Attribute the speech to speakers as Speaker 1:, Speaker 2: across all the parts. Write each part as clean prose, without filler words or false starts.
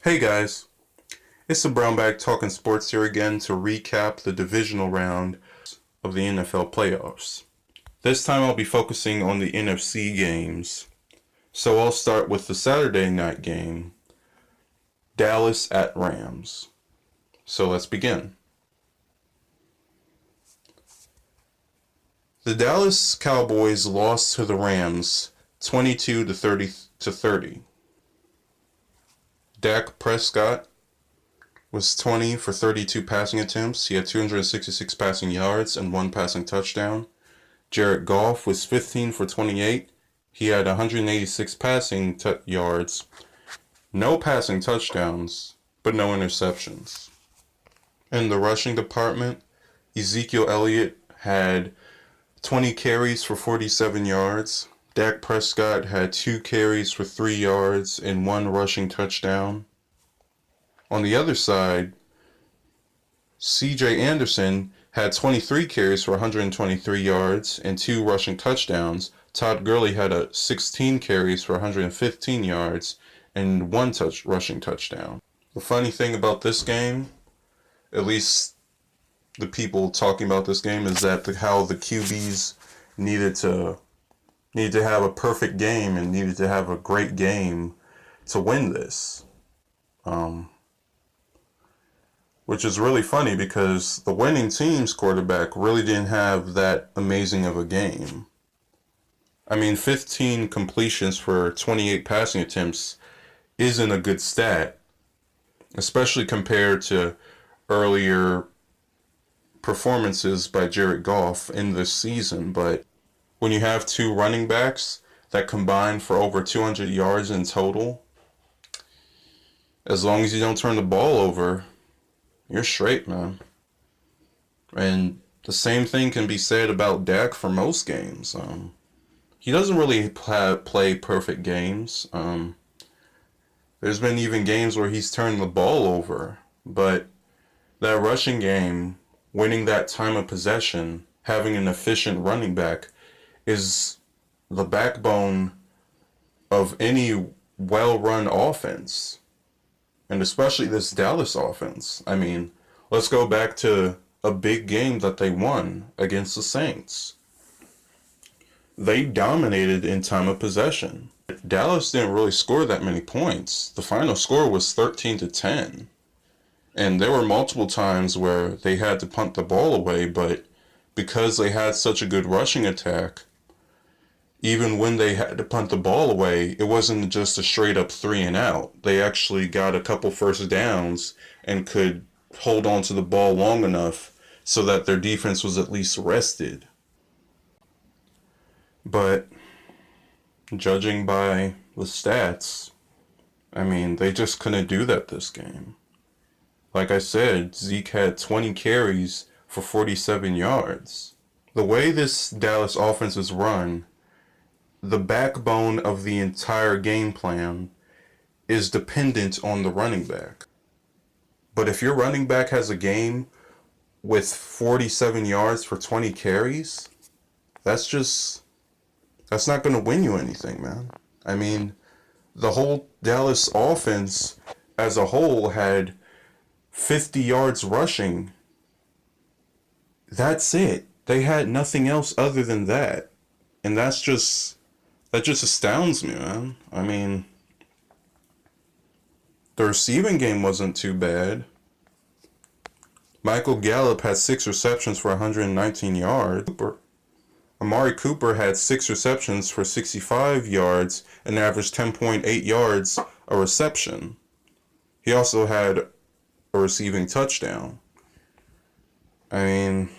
Speaker 1: Hey guys, it's the Brownbag talking sports here again to recap the divisional round of the NFL playoffs. This time I'll be focusing on the NFC games. So I'll start with the Saturday night game, Dallas at Rams. So let's begin. The Dallas Cowboys lost to the Rams 22 to 30. Dak Prescott was 20 for 32 passing attempts. He had 266 passing yards and one passing touchdown. Jared Goff was 15 for 28. He had 186 passing yards, no passing touchdowns, but no interceptions. In the rushing department, Ezekiel Elliott had 20 carries for 47 yards. Dak Prescott had 2 carries for 3 yards and 1 rushing touchdown. On the other side, C.J. Anderson had 23 carries for 123 yards and 2 rushing touchdowns. Todd Gurley had 16 carries for 115 yards and 1 rushing touchdown. The funny thing about this game, at least the people talking about this game, is that how the QBs needed to have a perfect game and needed to have a great game to win this. Which is really funny because the winning team's quarterback really didn't have that amazing of a game. I mean, 15 completions for 28 passing attempts isn't a good stat, especially compared to earlier performances by Jared Goff in this season. But when you have 2 running backs that combine for over 200 yards in total, as long as you don't turn the ball over, you're straight, man. And the same thing can be said about Dak for most games. He doesn't really play perfect games. There's been even games where he's turned the ball over. But that rushing game, winning that time of possession, having an efficient running back, is the backbone of any well-run offense. And especially this Dallas offense. I mean, let's go back to a big game that they won against the Saints. They dominated in time of possession. Dallas didn't really score that many points. The final score was 13-10. And there were multiple times where they had to punt the ball away, but because they had such a good rushing attack, even when they had to punt the ball away, it wasn't just a straight up 3 and out. They actually got a couple first downs and could hold on to the ball long enough so that their defense was at least rested. But judging by the stats, I mean, they just couldn't do that this game. Like I said, Zeke had 20 carries for 47 yards. The way this Dallas offense is run, the backbone of the entire game plan is dependent on the running back. But if your running back has a game with 47 yards for 20 carries, that's not going to win you anything, man. I mean, the whole Dallas offense as a whole had 50 yards rushing. That's it. They had nothing else other than that. And that just astounds me, man. I mean, the receiving game wasn't too bad. Michael Gallup had 6 receptions for 119 yards. Amari Cooper had 6 receptions for 65 yards and averaged 10.8 yards a reception. He also had a receiving touchdown. I mean,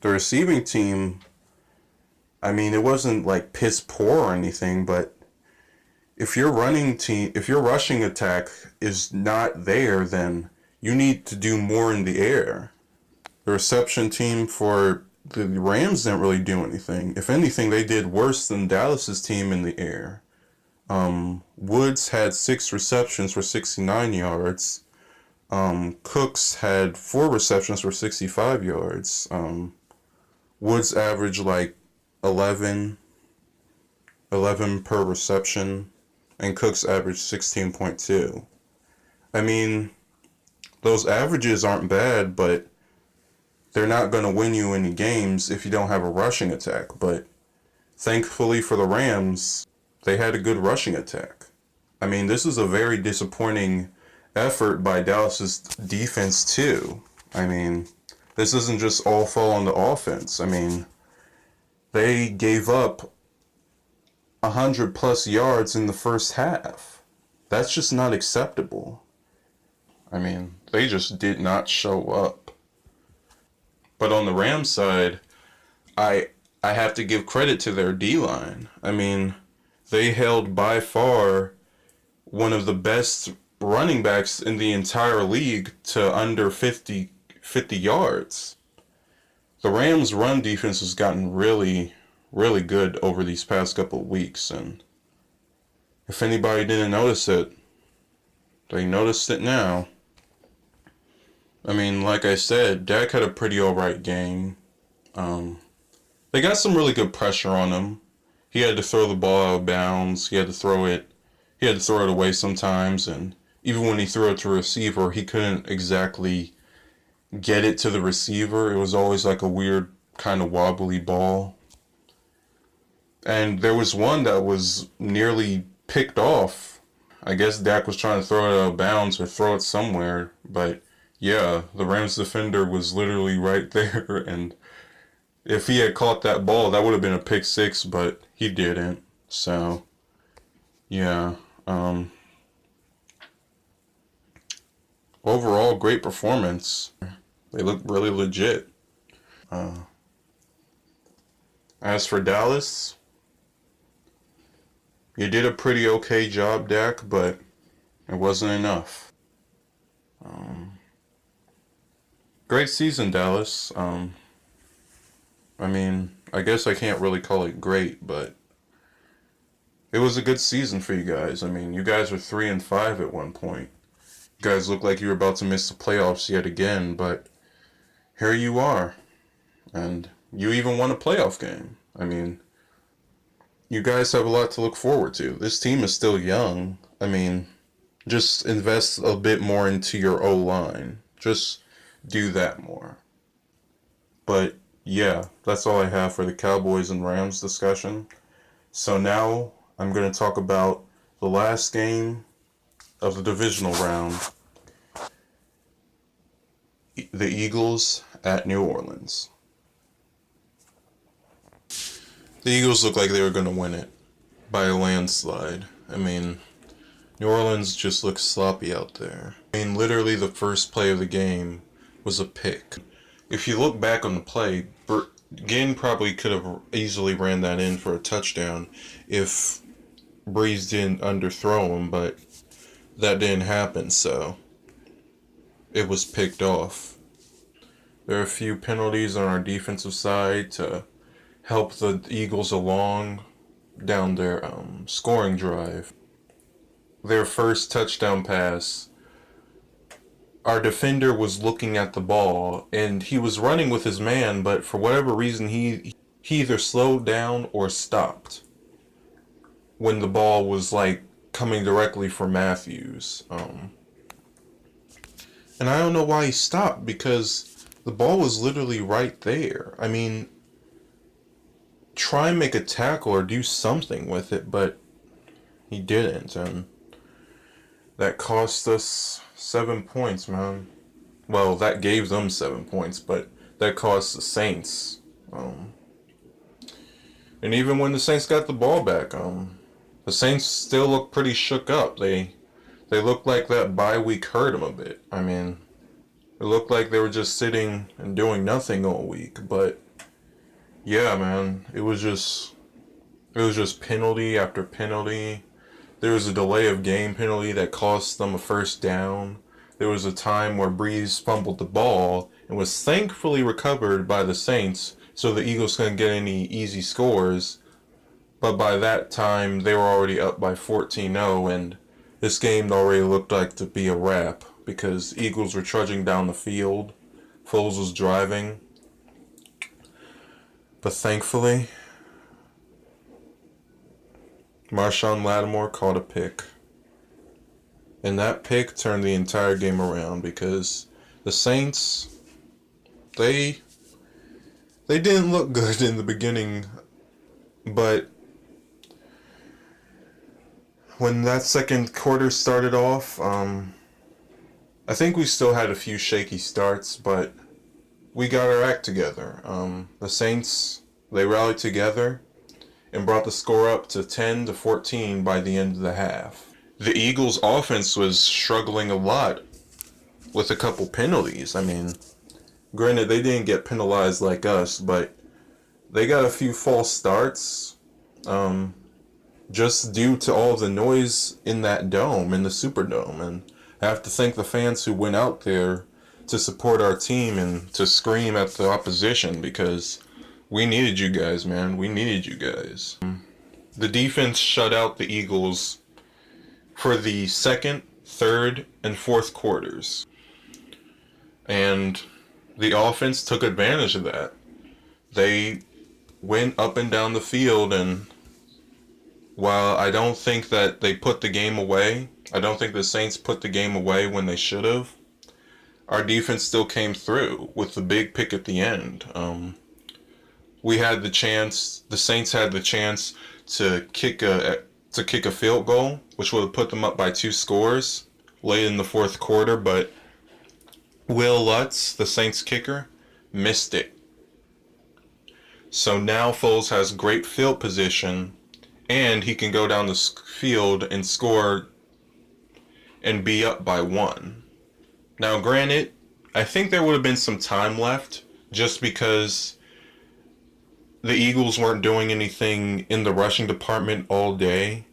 Speaker 1: the receiving team, I mean, it wasn't like piss poor or anything, but if your rushing attack is not there, then you need to do more in the air. The reception team for the Rams didn't really do anything. If anything, they did worse than Dallas's team in the air. Woods had 6 receptions for 69 yards. Cooks had 4 receptions for 65 yards. Woods averaged like 11 per reception. and Cooks averaged 16.2. I mean, those averages aren't bad, but they're not going to win you any games if you don't have a rushing attack. But thankfully for the Rams, they had a good rushing attack. I mean, this is a very disappointing effort by Dallas's defense too. I mean, this isn't just all fall on the offense. I mean, they gave up 100 plus yards in the first half. That's just not acceptable. I mean, they just did not show up. But on the Rams side, I have to give credit to their D-line. I mean, they held by far one of the best running backs in the entire league to under 50 yards. The Rams' run defense has gotten really, really good over these past couple of weeks, and if anybody didn't notice it, they noticed it now. I mean, like I said, Dak had a pretty alright game. They got some really good pressure on him. He had to throw the ball out of bounds. He had to throw it away sometimes, and even when he threw it to a receiver, he couldn't exactly get it to the receiver. It was always like a weird kind of wobbly ball. And there was one that was nearly picked off. I guess Dak was trying to throw it out of bounds or throw it somewhere, but yeah, the Rams defender was literally right there, and if he had caught that ball, that would have been a pick six, but he didn't. So, yeah. Overall, great performance. They look really legit. As for Dallas, you did a pretty okay job, Dak, but it wasn't enough. Great season, Dallas. I mean, I guess I can't really call it great, but it was a good season for you guys. I mean, you guys were 3-5 at one point. You guys looked like you were about to miss the playoffs yet again, but here you are. And you even won a playoff game. I mean, you guys have a lot to look forward to. This team is still young. I mean, just invest a bit more into your O-line. Just do that more. But yeah, that's all I have for the Cowboys and Rams discussion. So now I'm going to talk about the last game of the divisional round. The Eagles at New Orleans. The Eagles looked like they were going to win it by a landslide. I mean, New Orleans just looked sloppy out there. I mean, literally the first play of the game was a pick. If you look back on the play, Ginn probably could have easily ran that in for a touchdown if Breeze didn't underthrow him, but that didn't happen, so it was picked off. There are a few penalties on our defensive side to help the Eagles along down their scoring drive. Their first touchdown pass, our defender was looking at the ball, and he was running with his man, but for whatever reason, he either slowed down or stopped when the ball was, like, coming directly for Matthews. And I don't know why he stopped, because the ball was literally right there. I mean, try and make a tackle or do something with it, but he didn't, and that cost us 7 points, man. Well, that gave them 7 points, but that cost the Saints. And even when the Saints got the ball back, the Saints still look pretty shook up. They looked like that bye week hurt them a bit. I mean, it looked like they were just sitting and doing nothing all week. But yeah, man, it was just penalty after penalty. There was a delay of game penalty that cost them a first down. There was a time where Breeze fumbled the ball and was thankfully recovered by the Saints, so the Eagles couldn't get any easy scores. But by that time, they were already up by 14-0, and this game already looked like to be a wrap because Eagles were trudging down the field. Foles was driving. But thankfully, Marshawn Lattimore caught a pick. And that pick turned the entire game around because the Saints, they they didn't look good in the beginning, but when that second quarter started off, I think we still had a few shaky starts, but we got our act together. The Saints, they rallied together and brought the score up to 10-14 by the end of the half. The Eagles' offense was struggling a lot with a couple penalties. I mean, granted, they didn't get penalized like us, but they got a few false starts just due to all the noise in that dome, in the Superdome. And I have to thank the fans who went out there to support our team and to scream at the opposition because we needed you guys, man. We needed you guys. The defense shut out the Eagles for the second, third, and fourth quarters. And the offense took advantage of that. They went up and down the field, and while I don't think that they put the game away, I don't think the Saints put the game away when they should have, our defense still came through with the big pick at the end. We had the chance, the Saints had the chance to kick a field goal, which would have put them up by 2 scores late in the fourth quarter, but Will Lutz, the Saints kicker, missed it. So now Foles has great field position, and he can go down the field and score and be up by 1. Now, granted, I think there would have been some time left just because the Eagles weren't doing anything in the rushing department all day.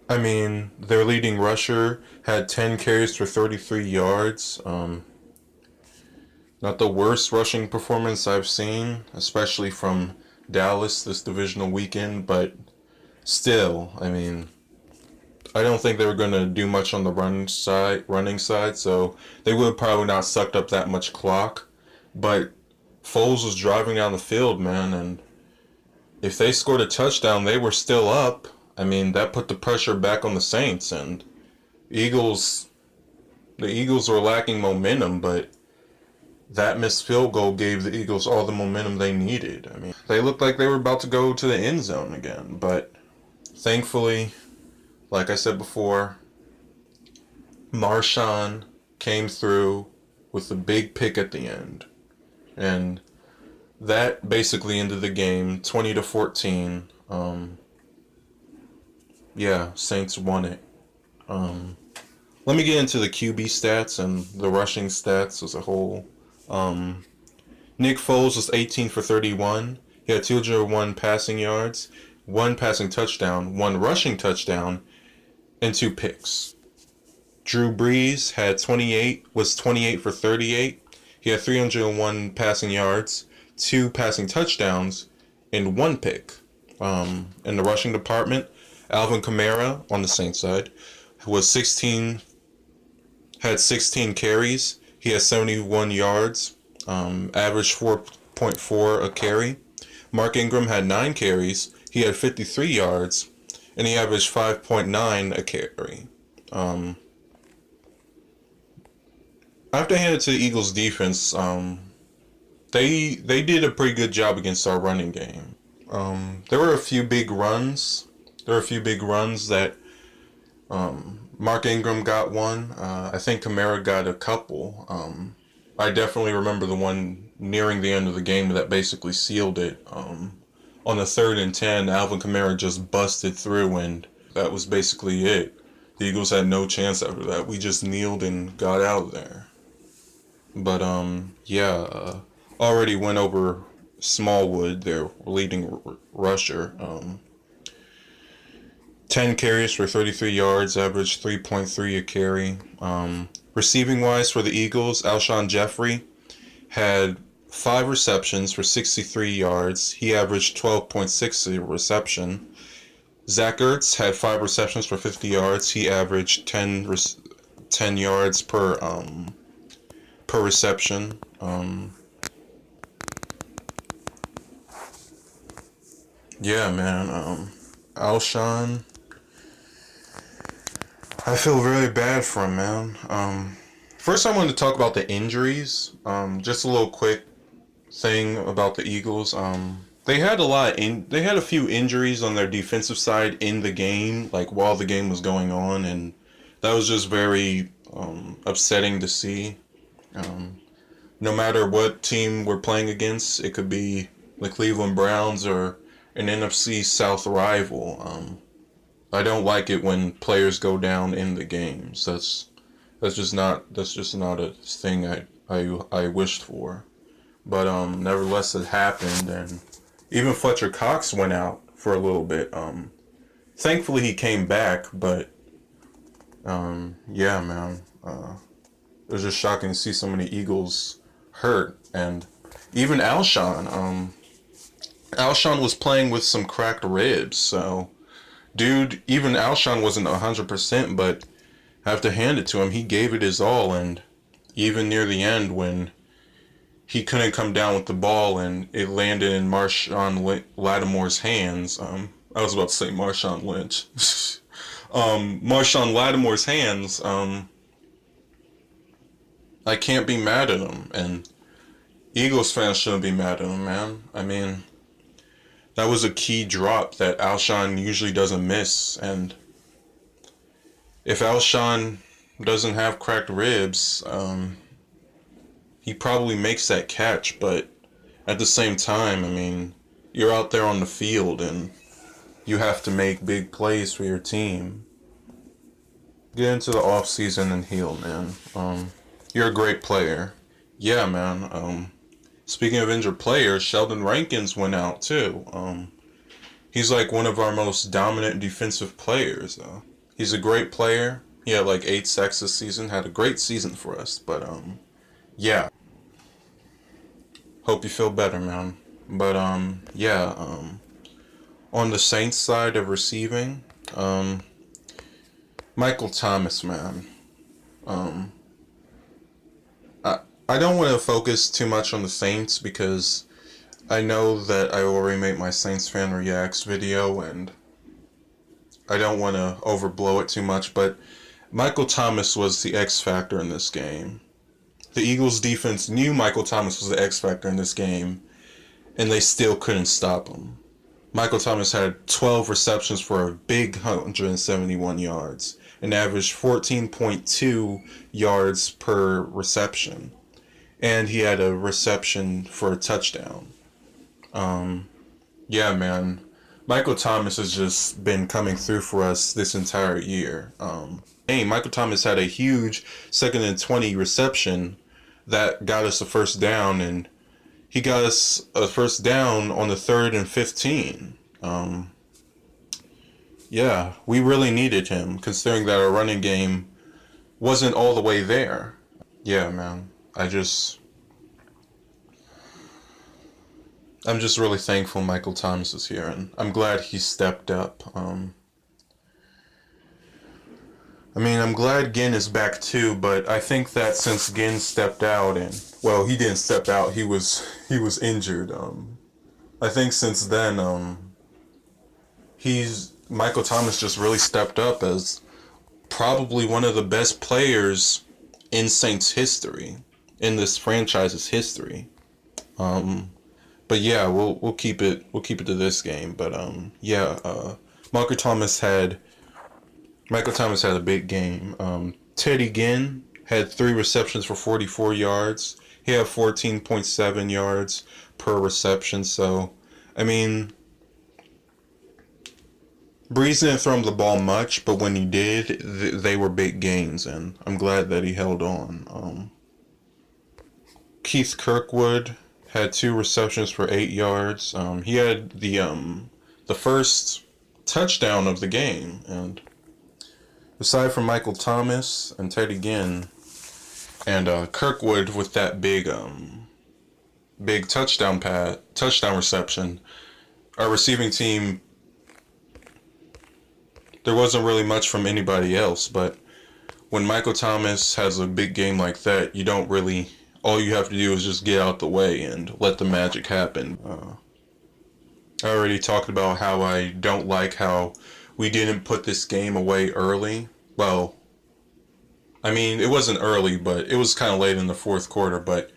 Speaker 1: I mean, their leading rusher had 10 carries for 33 yards. Not the worst rushing performance I've seen, especially from Dallas this divisional weekend, but still, I mean, I don't think they were going to do much on the running side, so they would have probably not sucked up that much clock. But Foles was driving down the field, man, and if they scored a touchdown, they were still up. I mean, that put the pressure back on the Saints, and the Eagles were lacking momentum, but that missed field goal gave the Eagles all the momentum they needed. I mean, they looked like they were about to go to the end zone again, but thankfully, like I said before, Marshawn came through with a big pick at the end. And that basically ended the game 20-14. Yeah, Saints won it. Let me get into the QB stats and the rushing stats as a whole. Nick Foles was 18 for 31. He had 201 passing yards, 1 passing touchdown, 1 rushing touchdown, and 2 picks. Drew Brees was 28 for 38. He had 301 passing yards, 2 passing touchdowns, and 1 pick. In the rushing department, Alvin Kamara on the Saints side had 16 carries. He had 71 yards, averaged 4.4 a carry. Mark Ingram had 9 carries. He had 53 yards, and he averaged 5.9 a carry. I have to hand it to the Eagles defense. They did a pretty good job against our running game. There were a few big runs. That Mark Ingram got one. I think Kamara got a couple. I definitely remember the one nearing the end of the game that basically sealed it. On the 3rd and 10, Alvin Kamara just busted through, and that was basically it. The Eagles had no chance after that. We just kneeled and got out of there. But already went over Smallwood, their leading rusher. 10 carries for 33 yards, averaged 3.3 a carry. Receiving wise for the Eagles, Alshon Jeffrey had 5 receptions for 63 yards. He averaged 12.6 a reception. Zach Ertz had 5 receptions for 50 yards. He averaged 10 yards per reception. Yeah, man. Alshon, I feel really bad for him, man. First I wanted to talk about the injuries. Just a little quick thing about the Eagles. They had they had a few injuries on their defensive side in the game, like while the game was going on, and that was just very upsetting to see. Um, no matter what team we're playing against, it could be the Cleveland Browns or an NFC South rival. I don't like it when players go down in the games. That's just not a thing I wished for. But nevertheless, it happened, and even Fletcher Cox went out for a little bit. Thankfully, he came back, but yeah, man, it was just shocking to see so many Eagles hurt, and even Alshon. Alshon was playing with some cracked ribs, so dude, even Alshon wasn't 100%, but I have to hand it to him. He gave it his all, and even near the end when he couldn't come down with the ball and it landed in Marshawn Lattimore's hands. I was about to say Marshawn Lynch. Marshawn Lattimore's hands. I can't be mad at him, and Eagles fans shouldn't be mad at him, man. I mean, that was a key drop that Alshon usually doesn't miss, and if Alshon doesn't have cracked ribs, he probably makes that catch, but at the same time, I mean, you're out there on the field and you have to make big plays for your team. Get into the off season and heal, man. You're a great player. Yeah, man. Speaking of injured players, Sheldon Rankins went out too. He's like one of our most dominant defensive players. He's a great player. He had like 8 sacks this season. Had a great season for us. But yeah. Hope you feel better, man. But yeah. On the Saints side of receiving, Michael Thomas, man. I don't want to focus too much on the Saints because I know that I already made my Saints fan reacts video and I don't want to overblow it too much, but Michael Thomas was the X factor in this game. The Eagles defense knew Michael Thomas was the X factor in this game and they still couldn't stop him. Michael Thomas had 12 receptions for a big 171 yards and averaged 14.2 yards per reception. And he had a reception for a touchdown. Yeah, man. Michael Thomas has just been coming through for us this entire year. Michael Thomas had a huge 2nd and 20 reception that got us a first down, and he got us a first down on the 3rd and 15. Yeah, we really needed him, considering that our running game wasn't all the way there. Yeah, man. I'm just really thankful Michael Thomas is here, and I'm glad he stepped up. I mean, I'm glad Ginn is back too, but I think that since Ginn stepped out and, well, he didn't step out, he was injured. I think since then, Michael Thomas just really stepped up as probably one of the best players in Saints history, in this franchise's history. But yeah, we'll keep it to this game. But yeah, Michael Thomas had a big game. Teddy Ginn had 3 receptions for 44 yards. He had 14.7 yards per reception. So, I mean, Breeze didn't throw him the ball much, but when he did, they were big gains, and I'm glad that he held on. Keith Kirkwood had 2 receptions for 8 yards. He had the first touchdown of the game, and aside from Michael Thomas and Teddy Ginn and Kirkwood with that big touchdown reception, our receiving team, there wasn't really much from anybody else. But when Michael Thomas has a big game like that, all you have to do is just get out the way and let the magic happen. I already talked about how I don't like how we didn't put this game away early. Well, I mean, it wasn't early, but it was kind of late in the fourth quarter, but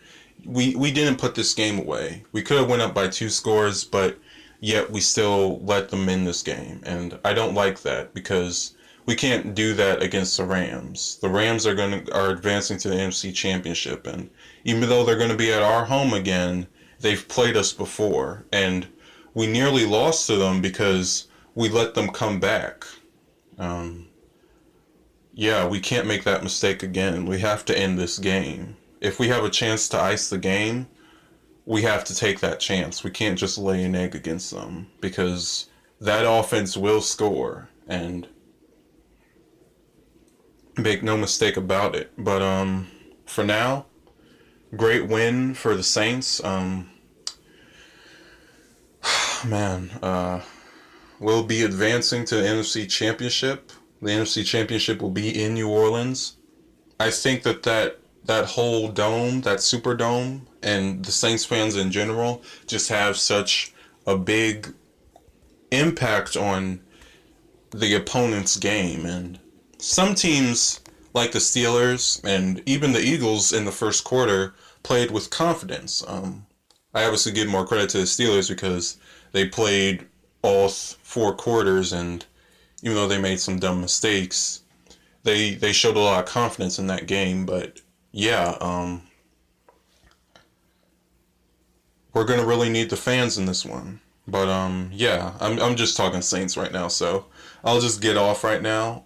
Speaker 1: we didn't put this game away. We could have went up by 2 scores, but yet we still let them in this game. And I don't like that because we can't do that against the Rams. The Rams are advancing to the NFC Championship, and even though they're going to be at our home again, they've played us before, and we nearly lost to them because we let them come back. Um, yeah, we can't make that mistake again. We have to end this game. If we have a chance to ice the game, we have to take that chance. We can't just lay an egg against them because that offense will score, and make no mistake about it. But for now, great win for the Saints. Man, we'll be advancing to the NFC Championship. The NFC Championship will be in New Orleans. I think that whole dome, that Superdome, and the Saints fans in general just have such a big impact on the opponent's game. And some teams, like the Steelers and even the Eagles in the first quarter, played with confidence. I obviously give more credit to the Steelers because they played all 4 quarters, and even though they made some dumb mistakes, they showed a lot of confidence in that game. But yeah, we're gonna really need the fans in this one. But yeah, I'm just talking Saints right now, so I'll just get off right now.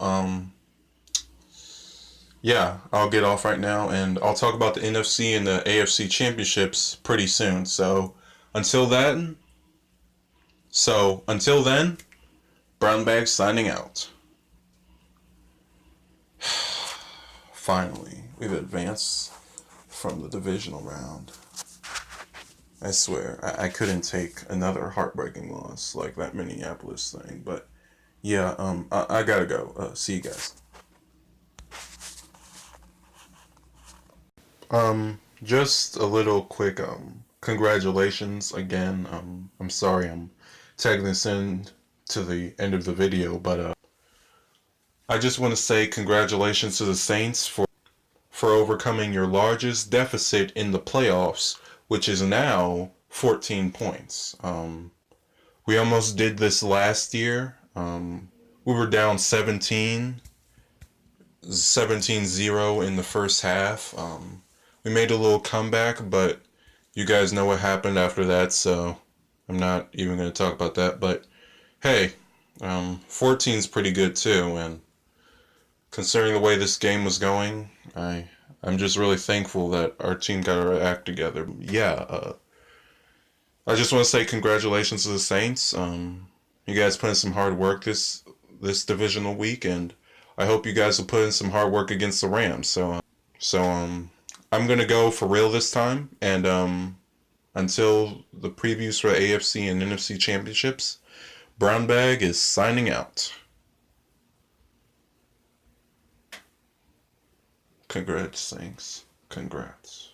Speaker 1: Yeah, I'll get off right now, and I'll talk about the NFC and the AFC championships pretty soon. Until then, until then, Brownbag signing out. Finally, we've advanced from the divisional round. I swear, I couldn't take another heartbreaking loss like that Minneapolis thing. But yeah, I gotta go. See you guys. Just a little quick congratulations again. I'm sorry I'm tagging this in to the end of the video, but I just want to say congratulations to the Saints for overcoming your largest deficit in the playoffs, which is now 14 points. We almost did this last year. We were down 17-0 in the first half. We made a little comeback, but you guys know what happened after that, so I'm not even going to talk about that. But hey, 14 is pretty good too, and considering the way this game was going, I'm just really thankful that our team got our act together. Yeah, I just want to say congratulations to the Saints. You guys put in some hard work this divisional week, and I hope you guys will put in some hard work against the Rams. I'm gonna go for real this time, and until the previews for AFC and NFC championships, Brownbag is signing out. Congrats, Saints. Congrats.